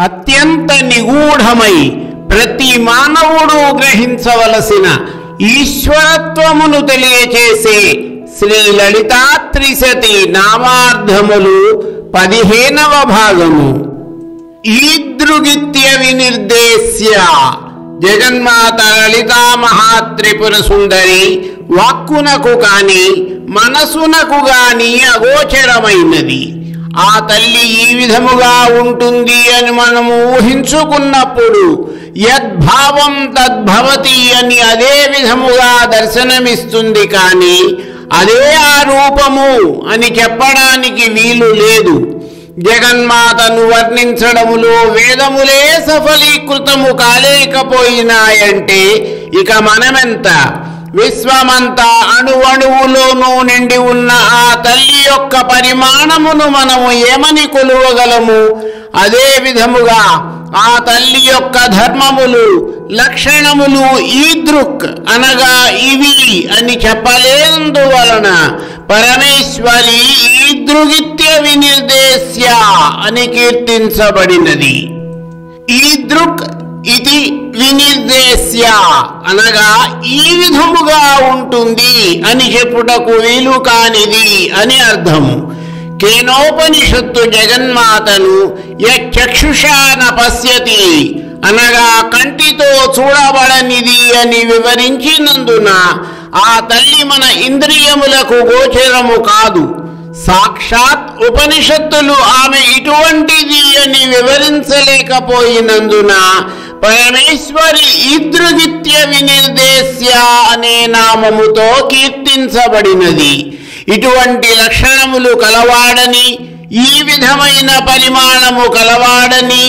అత్యంత నిగూఢమై ప్రతి మానవుడు గ్రహించవలసిన ఈశ్వరత్వమును తెలియచేసే శ్రీ లలితా త్రిశతి నామార్థములు 15వ భాగము. ఈదృగిత్య వినిర్దేశ్య జగన్మాత లలితా మహాత్రిపుర సుందరి వాక్కునకు కాని మనసునకు గాని అగోచరమైనది. ఆ తల్లి ఈ విధముగా ఉంటుంది అని మనము ఊహించుకున్నప్పుడు యద్భావం తద్భవతి అని అదే విధముగా దర్శనమిస్తుంది. కానీ అదే ఆ రూపము అని చెప్పడానికి వీలు లేదు. జగన్మాతను వర్ణించడములో వేదములే సఫలీకృతము కాలేకపోయినాయంటే ఇక మనమెంత? విశ్వమంతా అణువణువులోనూ నిండి ఉన్న ఆ తల్లి యొక్క పరిమాణమును మనము ఏమని కొలువగలము? అదే విధముగా ఆ తల్లి యొక్క ధర్మములు లక్షణములు ఈదృక్ అనగా ఇవి అని చెప్పలేందువలన పరమేశ్వరి ఈదృగిత్య వినిర్దేశ్య అని కీర్తించబడినది. ఈదృక్ ఇది వినిర్దేశ్య అనగా ఈ విధముగా ఉంటుంది అని చెప్పుటకు వీలు కానిది అని అర్థము. కేనోపనిషత్తు జగన్మాతను యక్షుషా న పశ్యతి అనగా కంటితో చూడబడనిది అని వివరించినందున ఆ తల్లి మన ఇంద్రియములకు గోచరము కాదు. సాక్షాత్ ఉపనిషత్తులు ఆమె ఇటువంటిది అని వివరించలేకపోయినందున పరమేశ్వరి ఈదృగిత్య వినిర్దేశ్య అనే నామముతో కీర్తించబడినది. ఇటువంటి లక్షణములు కలవాడని ఈ విధమైన పరిమాణము కలవాడని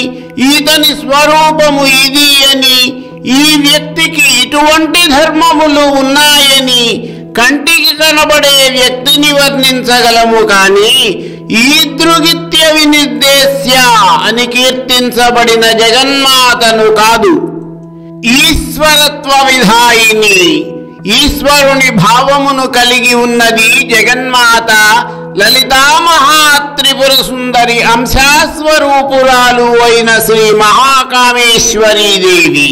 ఈతని స్వరూపము ఇది అని ఈ వ్యక్తికి ఇటువంటి ధర్మములు ఉన్నాయని కంటికి కనబడే వ్యక్తిని వర్ణించగలము. కానీ ఈదృగిత్య వినిర్దేశ్య అని కీర్తించబడిన జగన్మాతను కాదు. ఈశ్వరత్వ విధాయిని ఈశ్వరుని భావమును కలిగి ఉన్నది జగన్మాత లలితా మహాత్రిపుర సుందరి అంశాస్వరూపురాలు అయిన శ్రీ మహాకామేశ్వరీదేవి.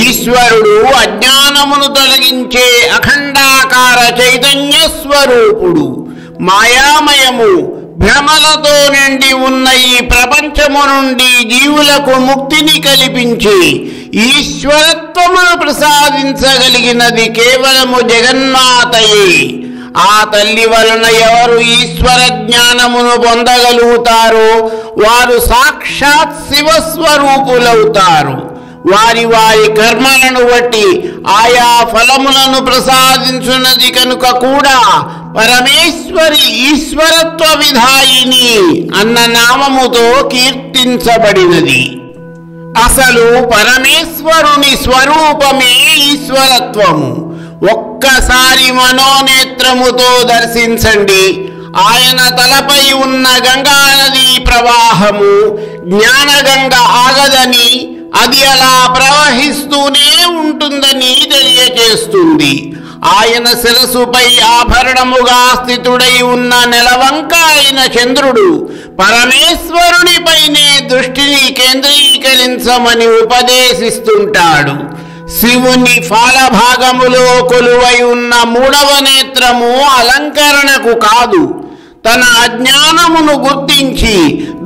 ఈశ్వరుడు అజ్ఞానమును తొలగించే అఖండాకార చైతన్య స్వరూపుడు. మాయామయము భ్రమలతో నిండి ఉన్న ఈ ప్రపంచము నుండి జీవులకు ముక్తిని కల్పించి ఈశ్వరత్వమును ప్రసాదించగలిగినది కేవలము జగన్మాతయే. ఆ తల్లి వలన ఎవరు ఈశ్వర జ్ఞానమును పొందగలుగుతారో వారు సాక్షాత్ శివస్వరూపులవుతారు. వారి వారి కర్మలను బట్టి ఆయా ఫలములను ప్రసాదించున్నది కనుక కూడా పరమేశ్వరి ఈశ్వరత్వ విధాయిని అన్న నామముతో కీర్తించబడినది. అసలు పరమేశ్వరుని స్వరూపమే ఈశ్వరత్వము. ఒక్కసారి మనోనేత్రముతో దర్శించండి. ఆయన తలపై ఉన్న గంగా నదీ ప్రవాహము జ్ఞానగంగ ఆగదని, అది అలా ప్రవహిస్తూనే ఉంటుందని తెలియజేస్తుంది. ఆయన శిరసుపై ఆభరణముగా స్థితుడై ఉన్న నెలవంక అయిన చంద్రుడు పరమేశ్వరునిపైనే దృష్టిని కేంద్రీకరించమని ఉపదేశిస్తుంటాడు. శివుని ఫాలభాగములో కొలువై ఉన్న 3వ నేత్రము అలంకరణకు కాదు, తన అజ్ఞానమును గుర్తించి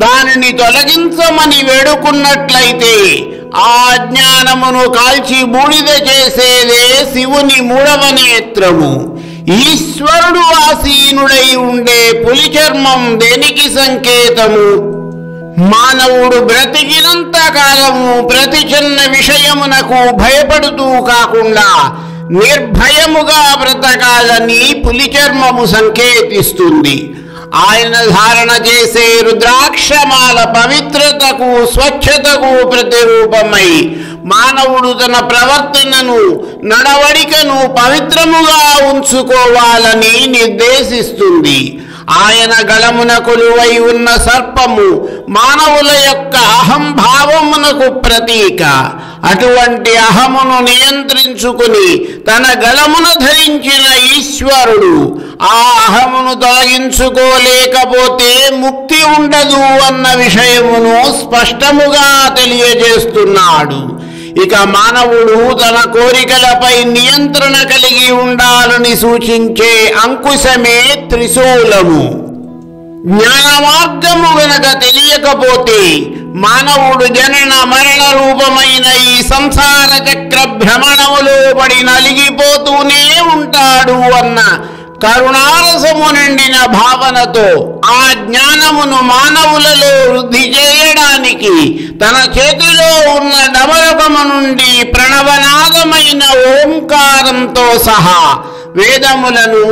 దానిని తొలగించమని వేడుకున్నట్లయితే ఆ అజ్ఞానమును కాల్చి బూడిద చేసేదే శివుని 3వ నేత్రము. ఈశ్వరుడు ఆసీనుడై ఉండే పులి చర్మం దేనికి సంకేతము? మానవుడు బ్రతికినంత కాలము ప్రతి చిన్న విషయమునకు భయపడుతూ కాకుండా నిర్భయముగా బ్రతకాలని పులి చర్మము సంకేతిస్తుంది. ఆయన ధారణ చేసే రుద్రాక్షమాల పవిత్రతకు స్వచ్ఛతకు ప్రతిరూపమై మానవుడు తన ప్రవర్తనను నడవడికను పవిత్రముగా ఉంచుకోవాలని నిర్దేశిస్తుంది. ఆయన గళమున కొలువై ఉన్న సర్పము మానవుల యొక్క అహంభావమునకు ప్రతీక. అటువంటి అహమును నియంత్రించుకుని తన గళమును ధరించిన ఈశ్వరుడు ఆ అహమును తొలగించుకోలేకపోతే ముక్తి ఉండదు అన్న విషయమును స్పష్టముగా తెలియజేస్తున్నాడు. ఇక మానవుడు తన కోరికలపై నియంత్రణ కలిగి ఉండాలని సూచించే అంకుశమే త్రిశూలము. జ్ఞాన మార్గము గనక తెలియకపోతే మానవుడు జనన మరణ రూపమైన ఈ సంసార చక్ర భ్రమణములో పడి నలిగిపోతూనే ఉంటాడు అన్న కరుణారసము నిండిన భావనతో ఆ జ్ఞానమును మానవులలో వృద్ధి చేయడానికి తన చేతిలో ఉన్న డమరకము నుండి ప్రణవనాదమైన ఓంకారంతో సహా వేదములను,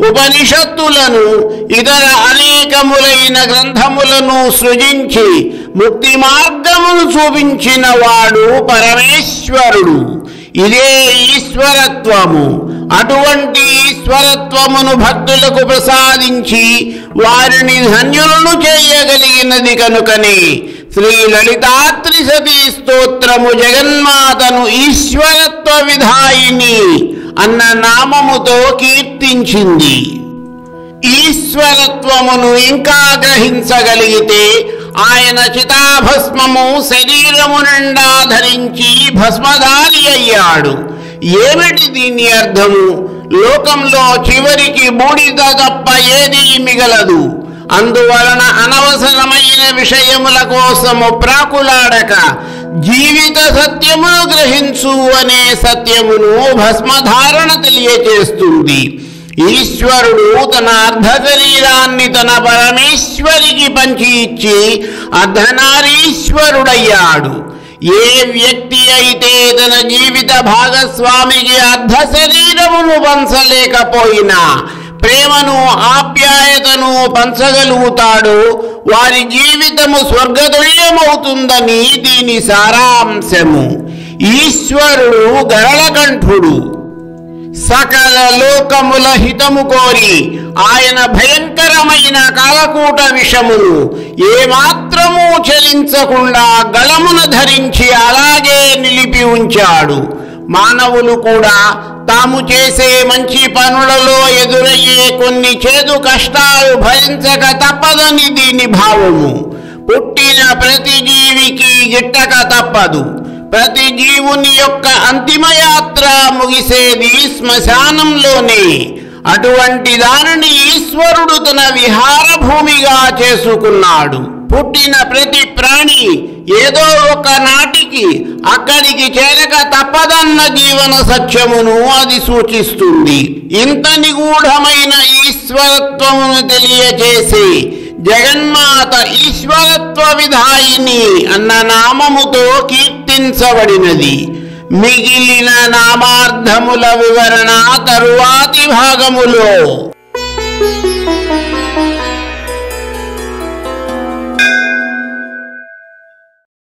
ఉపనిషత్తులను, ఇతర అనేకములైన గ్రంథములను సృజించి ముక్తి మార్గమును చూపించిన వాడు పరమేశ్వరుడు. ఇదే ఈశ్వరత్వము. అటువంటి ఈశ్వరత్వమును భక్తులకు ప్రసాదించి వారిని ధన్యులను చేయగలిగినది కనుకనే శ్రీ లలితాత్రిశతీ స్తోత్రము జగన్మాతను ఈశ్వరత్వ విధాయిని అన్న నామముతో కీర్తించింది. ఈశ్వరత్వమును ఇంకా గ్రహించగలిగితే ఆయన చితాభస్మము శరీరము నిండా ధరించి భస్మధారి అయ్యాడు. ఏమిటి దీని అర్థము? లోకంలో చివరికి బూడిద తప్ప ఏదీ మిగలదు. అందువలన అనవసరమైన విషయముల కోసము ప్రాకులాడక జీవిత సత్యమును గ్రహించు అనే సత్యమును భస్మధారణ తెలియచేస్తుంది. ఈశ్వరుడు తన అర్ధ శరీరాన్ని తన పరమేశ్వరికి పంచి ఇచ్చి అర్ధనారీశ్వరుడయ్యాడు. ఏ వ్యక్తి అయితే తన జీవిత భాగస్వామికి అర్ధ శరీరమును పంచలేకపోయినా ప్రేమను, ఆప్యాయతను పంచగలుగుతాడు, వారి జీవితము స్వర్గతుల్యమవుతుందని దీని సారాంశము. ఈశ్వరుడు గరళకంఠుడు. సకల లోకముల హితము కోరి ఆయన భయంకరమైన కాలకూట విషమును ఏమాత్రమూ చలించకుండా గళమున ధరించి అలాగే నిలిపి ఉంచాడు. మానవులు కూడా తాము చేసే మంచి పనులలో ఎదురయ్యే కొన్ని చేదు కష్టాలు భరించక తప్పదని దీని భావము. పుట్టిన ప్రతి జీవికి గిట్టక తప్పదు. ప్రతి జీవుని యొక్క అంతిమయాత్ర ముగిసేది శ్మశానంలోనే. అటువంటి దానిని ఈశ్వరుడు తన విహార భూమిగా చేసుకున్నాడు. పుట్టిన ప్రతి ప్రాణి ఏదో ఒక నాటికి అక్కడికి చేరక తప్పదన్న జీవన సత్యమును అది సూచిస్తుంది. ఇంత నిగూఢమైన ఈశ్వరత్వమును తెలియచేసి జగన్మాత ఈశ్వరత్వ విధాయిని అన్న నామముతో కీర్తించబడినది. మిగిలిన నామార్థముల వివరణ తరువాతి భాగములో.